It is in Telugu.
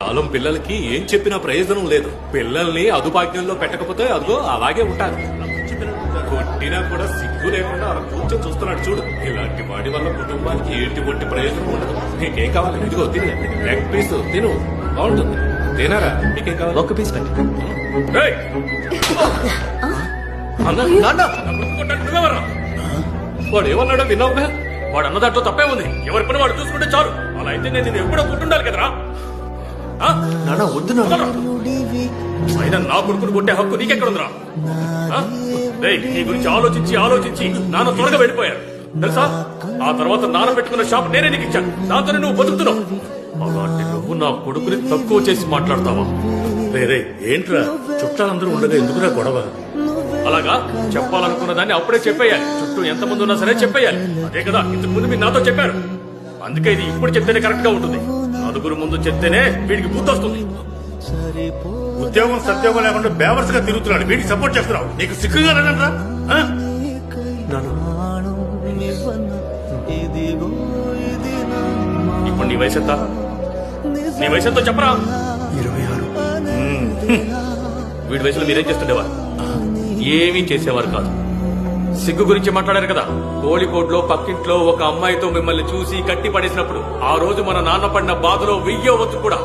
కాలం పిల్లలకి ఏం చెప్పినా ప్రయోజనం లేదు. పిల్లల్ని అదుపాజ్ఞంలో పెట్టకపోతే అదిగో అలాగే ఉంటారు. కొట్టినా కూడా సిగ్గు లేకుండా అలా కూర్చొని చూస్తున్నాడు చూడు. ఇలాంటి వాడి వల్ల కుటుంబానికి ఎటువంటి ప్రయోజనం ఉండదు. నీకేం కావాలి? ఇదిగో తిను, లెగ్ పీస్ తిను, బాగుంటుంది. తినారా? నీకేం కావాలి? ఒక్క పీస్ పెట్టు. ఏయ్! అన్న, నాన్న, నా కొడుకు కొట్టడానికి నువ్వెవరా? వాడు ఏమన్నాడో విన్నావుగా? వాడు అన్న దాంట్లో తప్పే ఉంది. ఎవరి పని వాడు చూసుకుంటే చాలు. అలా అయితే నేను నిన్ను ఎప్పుడో కొట్టుండాలి కదరా. నాన్న వద్దు నాన్న. అయినా నా కొడుకును కొట్టే హక్కు నీకెక్కడుందిరా? నీ గురించి ఆలోచించి ఆలోచించి నాన్న త్వరగా వెళ్ళిపోయారు తెలుసా. ఆ తర్వాత నాన్న పెట్టుకున్న షాప్ నేనే నీకు ఇచ్చాను. దాంతోనే నువ్వు బతుకుతున్నావు. అలాంటి నువ్వు నా కొడుకుని తక్కువ చేసి మాట్లాడతావా? రే ఏంట్రా, చుట్టాలందరూ ఉండగా ఎందుకురా గొడవ? అలాగా చెప్పాలనుకున్న దాన్ని అప్పుడే చెప్పేయాలి. చుట్టూ ఎంతమంది ఉన్నా సరే చెప్పేయాలి. అదే కదా ఇంతకు ముందు మీరు నాతో చెప్పారు. అందుకే ఇది ఇప్పుడు చెప్తేనే కరెక్ట్ గా ఉంటుంది. నలుగురు ముందు చెప్తేనే వీడికి బుద్ధి వస్తుంది. ఉద్యోగం సద్యోగం లేకుండా బేవర్స్ గా తిరుగుతున్నాడు. వీడికి సపోర్ట్ చేస్తున్నావు. నీకు సిగ్గుగా లేదంట్రా? ఇప్పుడు నీ వయసు ఎంత? నీ వయసు ఎంతో చెప్పరా? 26. వీడి వయసులో మీరేం చేస్తుండేవారు? ఏమీ చేసేవారు కాదు. సిగ్గు గురించి మాట్లాడారు కదా. కోడికోడ్లో పక్కింట్లో ఒక అమ్మాయితో మిమ్మల్ని చూసి కట్టి పడేసినప్పుడు ఆ రోజు మన నాన్న పడిన బాధలో వెయ్యో వద్దు కూడా